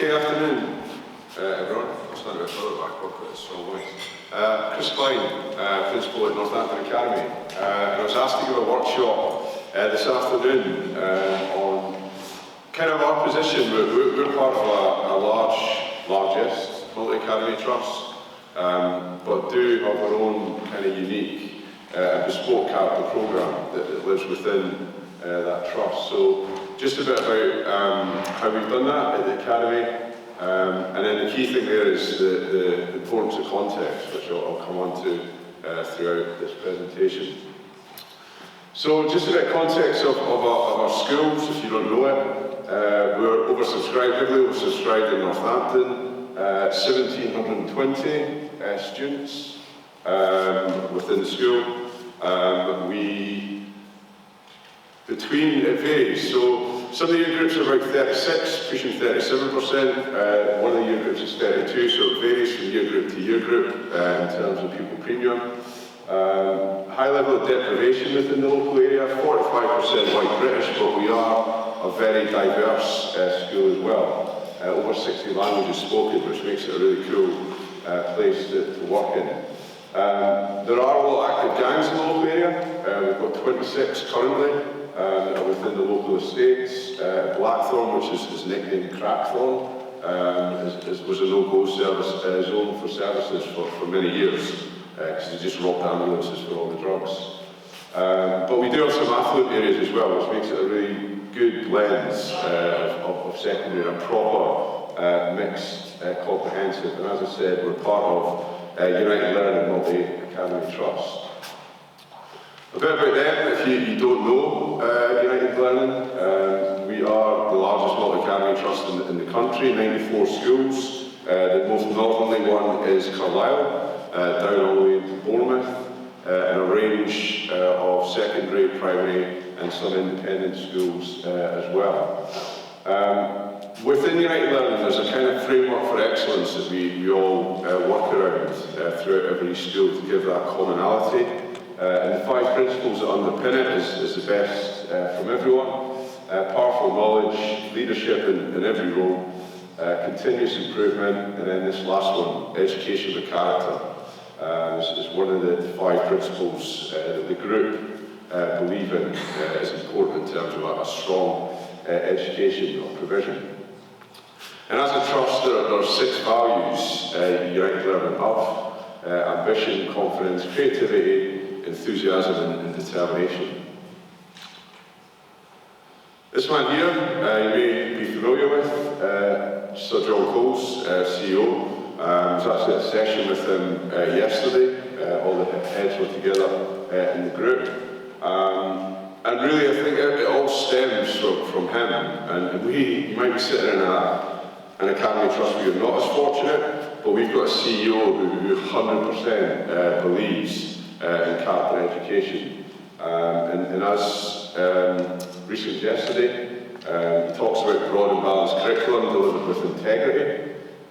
Okay, afternoon, everyone. I'll stand a bit further back, I've got a strong voice. Clyne, Principal at Northampton Academy. And I was asked to give a workshop this afternoon on kind of our position. We're part of a largest multi-academy trust, but do have our own kind of unique bespoke capital programme that lives within that trust. So just a bit about how we've done that at the Academy, and then the key thing there is the importance of context, which I'll come on to throughout this presentation. So just a bit of context of our schools, if you don't know it. We're oversubscribed, heavily oversubscribed in Northampton, 1,720 students within the school. It varies, so some of the year groups are about 36, pushing 37%, one of the year groups is 32, so it varies from year group to year group in terms of pupil premium. High level of deprivation within the local area, 45% white British, but we are a very diverse school as well. Over 60 languages spoken, which makes it a really cool place to work in. There are a lot of active gangs in the local area. We've got 26 currently within the local estates. Blackthorn, which is nicknamed Crackthorn, was a no-go service zone for services for many years, because they just robbed ambulances for all the drugs. But we do have some affluent areas as well, which makes it a really good blend of secondary, a proper mixed comprehensive. And as I said, we're part of United Learning Multi-Academy Trust. A bit about them, if you don't know United Learning, we are the largest multi-academy trust in the country, 94 schools. The most northerly one is Carlisle, down all the way into Bournemouth, and a range of secondary, primary and some independent schools as well. Within United Learning, there's a kind of framework for excellence that we all work around throughout every school to give that commonality. And the 5 principles that underpin it is the best from everyone. Powerful knowledge, leadership in every role, continuous improvement, and then this last one, education with character. This is one of the 5 principles that the group believe in is important in terms of a strong education or provision. And as a trust, there are 6 values United Learning have: ambition, confidence, creativity, enthusiasm and determination. This man here, you may be familiar with, Sir John Coles, CEO. I was actually at a session with him yesterday. All the heads were together in the group. And really, I think it all stems from him. And you might be sitting in an academy trust where you're not as fortunate, but we've got a CEO who 100% believes in character education. And as recent yesterday, he talks about broad and balanced curriculum delivered with integrity.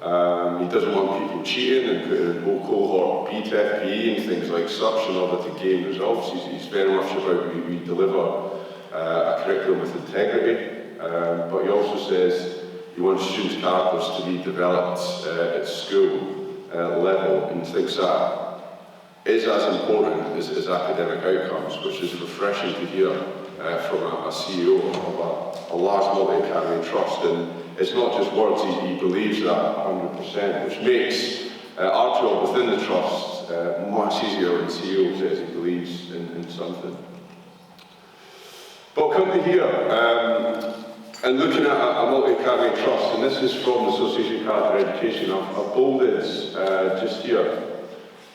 He doesn't want people cheating and putting in whole cohort BTEC, PE and things like such in order to gain results. He's very much about we deliver a curriculum with integrity, but he also says he wants students' characters to be developed at school level, and thinks that is as important as academic outcomes, which is refreshing to hear from a CEO of a large multi-academy trust. And it's not just words, he believes that 100%, which makes our job within the trust much easier when the CEO says he believes in something. But come to here, and looking at a multi-academy trust, and this is from the Association of Character Education, I've bolded just here.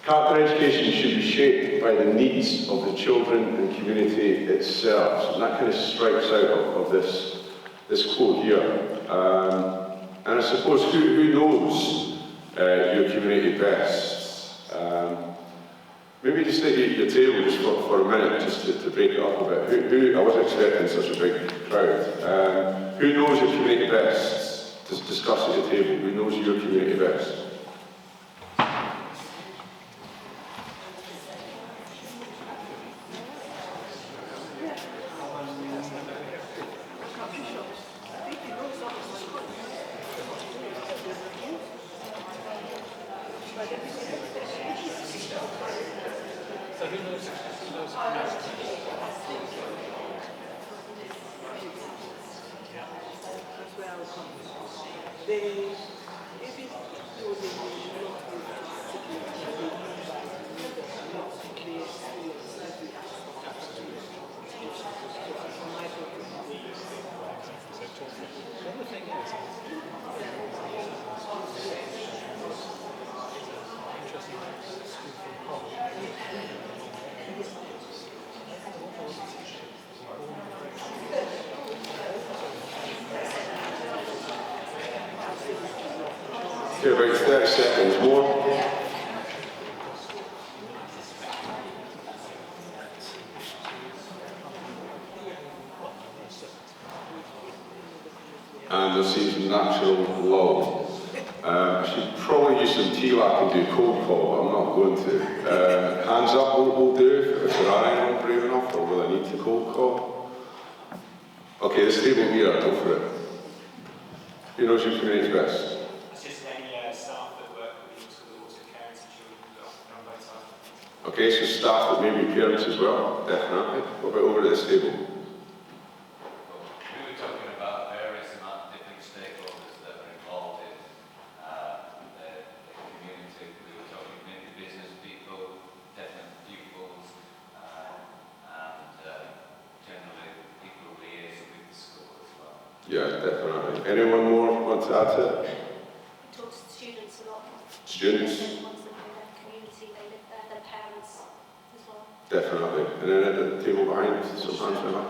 Character education should be shaped by the needs of the children and community it serves. And that kind of strikes out of this quote here. And I suppose, who knows your community best? Maybe just at your table just for a minute, just to break it up a bit. I wasn't expecting such a big crowd. Who knows your community best? Just discuss at your table. Who knows your community best? who knows the community? Okay, about 30 seconds more. And there seems a natural lull. I should probably use some TLAC and do cold call, but I'm not going to. Hands up will do if there are anyone brave enough, or will I need to cold call? Okay, this table here, I'll go for it. Who knows your community best? Okay, so staff that may be parents as well, definitely. What about over at this table? We were talking about various amount of different stakeholders that are involved in the community. We were talking maybe business people, different pupils, and generally people who liaise with the school as well. Yeah, definitely. Anyone more want to add to it? We talk to students a lot. Students? Definitely. And then at the table behind, some hands went up.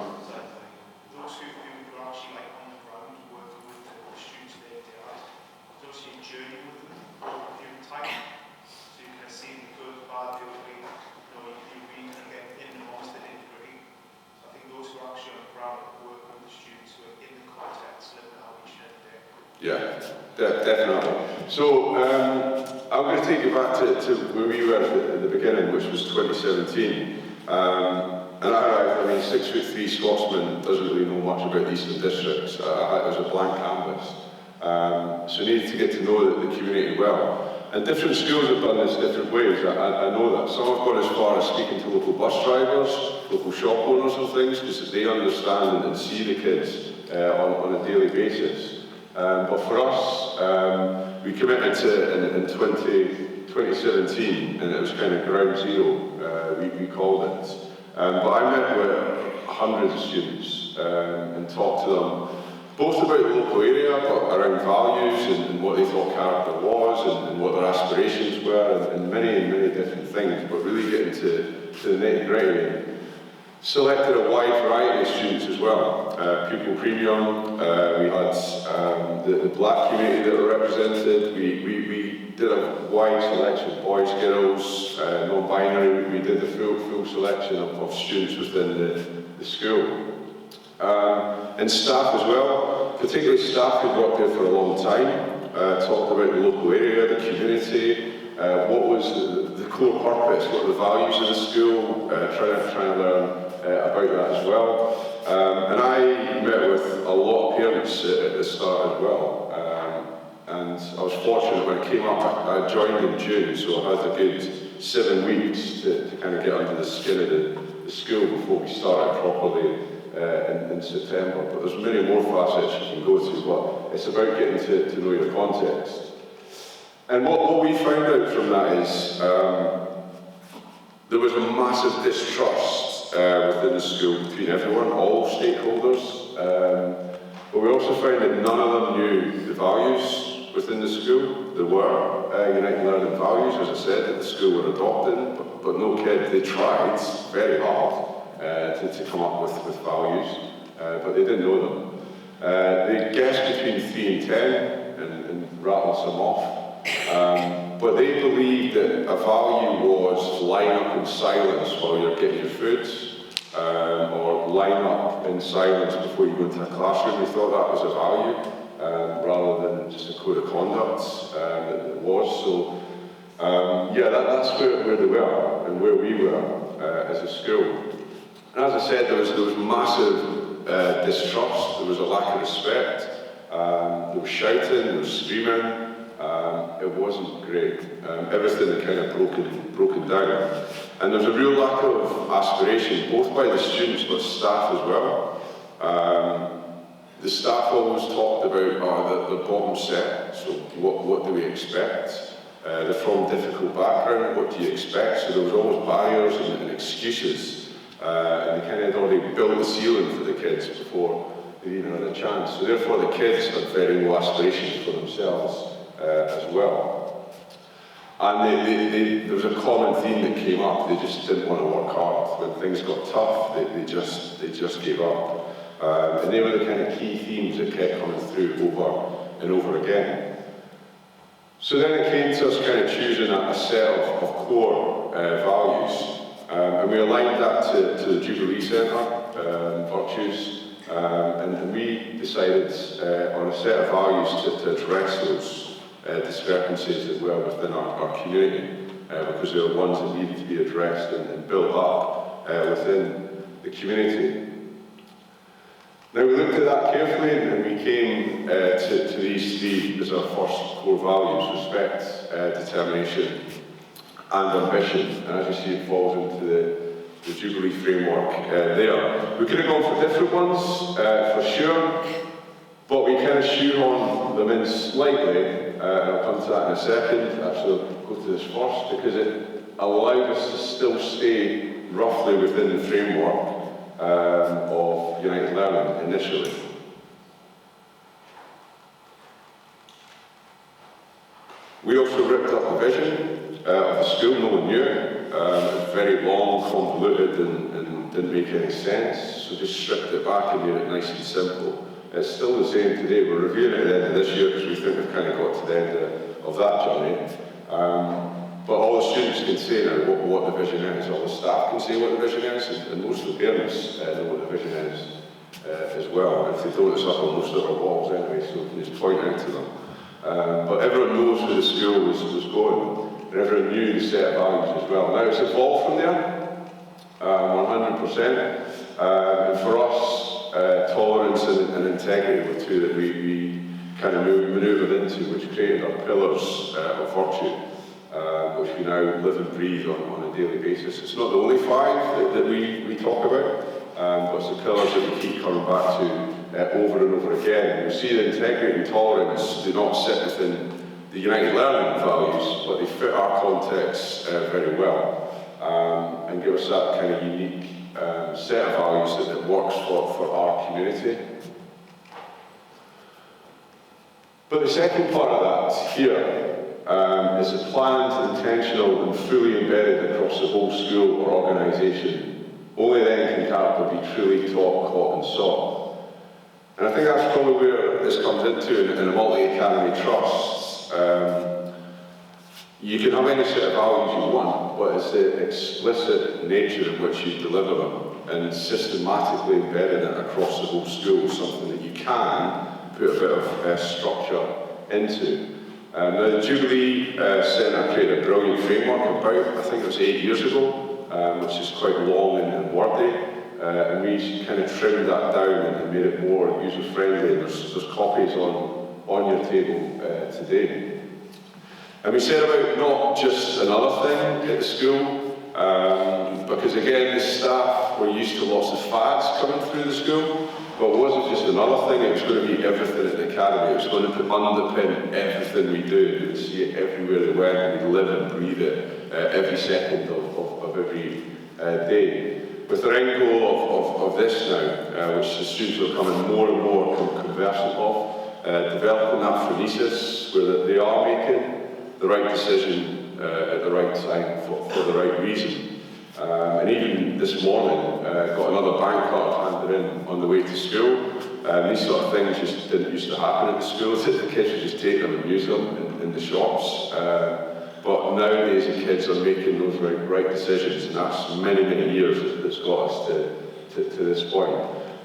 Those who are actually like on the ground working with the students there, there's obviously a journey with them over a period of time. So you can see the good, bad, the ugly, you really can get in amongst the nitty-gritty. So I think those who are actually on the ground work with the students who are in the context, living out each and every day. Yeah, definitely. So I'm going to take you back to where we were at the beginning, which was 2017. And I mean, 6'3" Scotsman doesn't really know much about the Eastern Districts. It was a blank canvas. So needed to get to know the community well. And different schools have done this different ways, I know that. Some have gone as far as speaking to local bus drivers, local shop owners and things, because they understand and see the kids on a daily basis. But for us, we committed to in 2017, and it was kind of ground zero, we called it. But I met with hundreds of students and talked to them, both about the local area, but around values and what they thought character was and what their aspirations were, and many different things, but really getting to the nitty-gritty. Selected a wide variety of students as well. Pupil premium, we had the black community that were represented. We did a wide selection, boys, girls, non-binary. We did the full selection of students within the school. And staff as well, particularly staff who'd worked there for a long time, talked about the local area, the community, what was the core purpose, what were the values of the school, trying to learn about that as well. And I met with a lot of parents at the start as well. And I was fortunate when it came up, I joined in June, so I had a good 7 weeks to kind of get under the skin of the school before we started properly in September. But there's many more facets you can go to, but it's about getting to know your context. And what we found out from that is there was a massive distrust within the school between everyone, all stakeholders. But we also found that none of them knew the values within the school. There were United Learning values, as I said, that the school were adopting, but no kid, they tried very hard to come up with values, but they didn't know them. They guessed between 3 and 10 and rattled some off. But they believed that a value was line up in silence while you're getting your food, or line up in silence before you go into a classroom. They thought that was a value, rather than just a code of conduct that it was. So, yeah, that's where they were and where we were as a school. And as I said, there was massive distrust, there was a lack of respect, there was shouting, there was screaming. it wasn't great. Everything had kind of broken down. And there was a real lack of aspiration, both by the students but staff as well. The staff always talked about the bottom set, so what do we expect? They're from difficult background, what do you expect? So there was always barriers and excuses, and they kind of had already built the ceiling for the kids before they even had a chance. So therefore the kids had very low aspirations for themselves as well. And there was a common theme that came up: they just didn't want to work hard. When things got tough, they just gave up. And they were the kind of key themes that kept coming through over and over again. So then it came to us kind of choosing a set of core values, and we aligned that to the Jubilee Centre virtues, and we decided on a set of values to address those discrepancies as well within our community, because they were ones that needed to be addressed and built up within the community. Now we looked at that carefully and we came to these three as our first core values: respect, determination and ambition. And as you see, it falls into the Jubilee framework there. We could have gone for different ones, for sure, but we kind of shoehorn them in slightly, and I'll come to that in a second. Actually, I'll go to this first, because it allowed us to still stay roughly within the framework of United Learning initially. We also ripped up the vision of the school. No one knew it. It was very long, convoluted, and didn't make any sense, so just stripped it back and made it nice and simple. It's still the same today. We're reviewing it at the end of this year because we think we've kind of got to the end of that journey. But all the students can say now what the vision is, all the staff can say what the vision is, and most of the parents know what the vision is as well. And if they don't, it's up on most of our walls anyway, so we can just point out to them. But everyone knows where the school was going, and everyone knew the set of values as well. Now it's evolved from there, 100%. And for us, tolerance and integrity were two that we kind of manoeuvred into, which created our pillars of virtue. Which we now live and breathe on a daily basis. It's not the only five that we talk about, but it's the pillars that we keep coming back to over and over again. You see the integrity and tolerance do not sit within the United Learning values, but they fit our context very well, and give us that kind of unique set of values that works for our community. But the second part of that here is a planned, intentional and fully embedded across the whole school or organisation. Only then can character be truly taught, caught and sought. And I think that's probably where this comes into in a multi-academy trust. You can have any set of values you want, but it's the explicit nature in which you deliver them and systematically embedding it across the whole school, something that you can put a bit of structure into. Now the Jubilee Centre created a brilliant framework about, I think it was 8 years ago, which is quite long and wordy, and we kind of trimmed that down and made it more user-friendly. There's copies on your table today. And we set about not just another thing at the school, because again, the staff were used to lots of fads coming through the school, but it wasn't just another thing, it was going to be everything at the academy. It was going to underpin everything we do. You would see it everywhere they went, and we'd live and breathe it every second of every day. With the end goal of this now, which the students are becoming more and more conversant of, developing that phronesis where they are making the right decision at the right time for the right reason. And even this morning, got another bank card handed in on the way to school. These sort of things just didn't used to happen at the schools. The kids would just take them and use them in the shops. But nowadays the kids are making those right decisions, and that's many, many years that's got us to this point.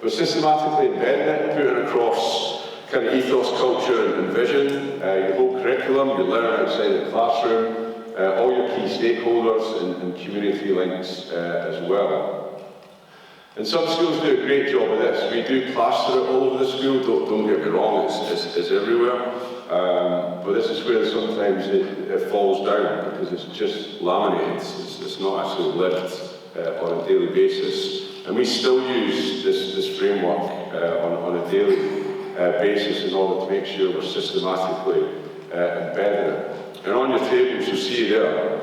But systematically embedding it, putting it across kind of ethos, culture and vision, your whole curriculum, your learning outside the classroom, all your key stakeholders and community links as well. And some schools do a great job of this. We do plaster it all over the school, don't get me wrong, it's everywhere. But this is where sometimes it falls down because it's just laminated. It's not actually lived on a daily basis. And we still use this framework on a daily basis in order to make sure we're systematically embedding it. And on your tables you'll see there,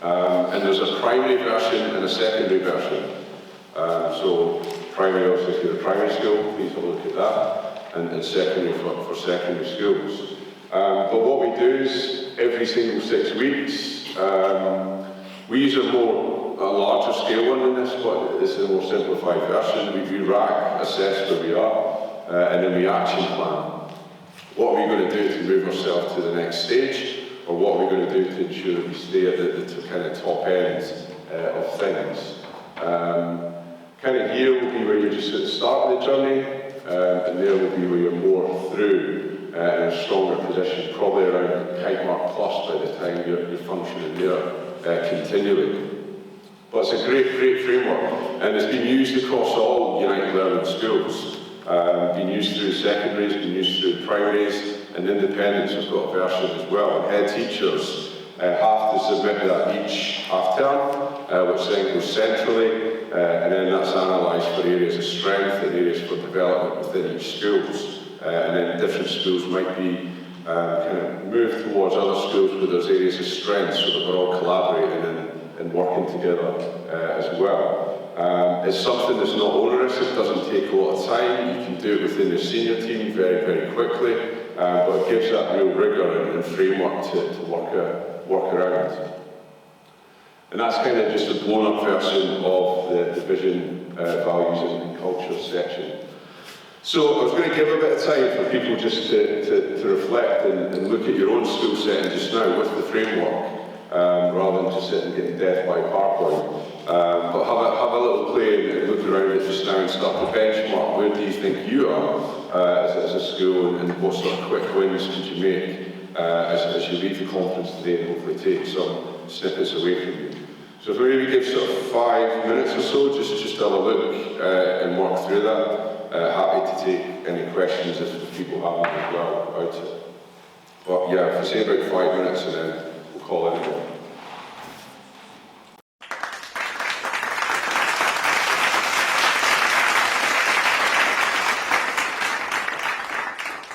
and there's a primary version and a secondary version. So primary, obviously, if you're a primary school, please have a look at that, and secondary for secondary schools. But what we do is, every single 6 weeks, we use a larger scale one than this, but this is a more simplified version. We do rack, assess where we are, and then we action plan. What are we going to do to move ourselves to the next stage? Or what are we going to do to ensure that we stay at the kind of top end of things? Kind of here will be where you're just at the start of the journey, and there will be where you're more through in a stronger position, probably around height mark plus by the time you're functioning there continually. But it's a great framework, and it's been used across all United Learning schools. Been used through secondaries, been used through primaries, and independents have got a version as well. And head teachers have to submit that each half term, which then goes centrally, and then that's analysed for areas of strength and areas for development within each schools. And then different schools might be kind of moved towards other schools where there's areas of strength, so that we're all collaborating and working together as well. It's something that's not onerous, it doesn't take a lot of time, you can do it within the senior team very, very quickly, but it gives that real rigour and framework to work around. And that's kind of just a blown up version of the vision, values and culture section. So I was going to give a bit of time for people just to reflect and look at your own school setting just now with the framework, rather than just sitting and getting death by PowerPoint. But have a little play and look around it just now and start to benchmark. Where do you think you are as a school, and what sort of quick wins could you make as you leave the conference today and hopefully take some snippets away from you. So if we maybe give sort of 5 minutes or so, just have a look and work through that. Happy to take any questions if people have them as well about it. But yeah, if we say about 5 minutes and then we'll call it.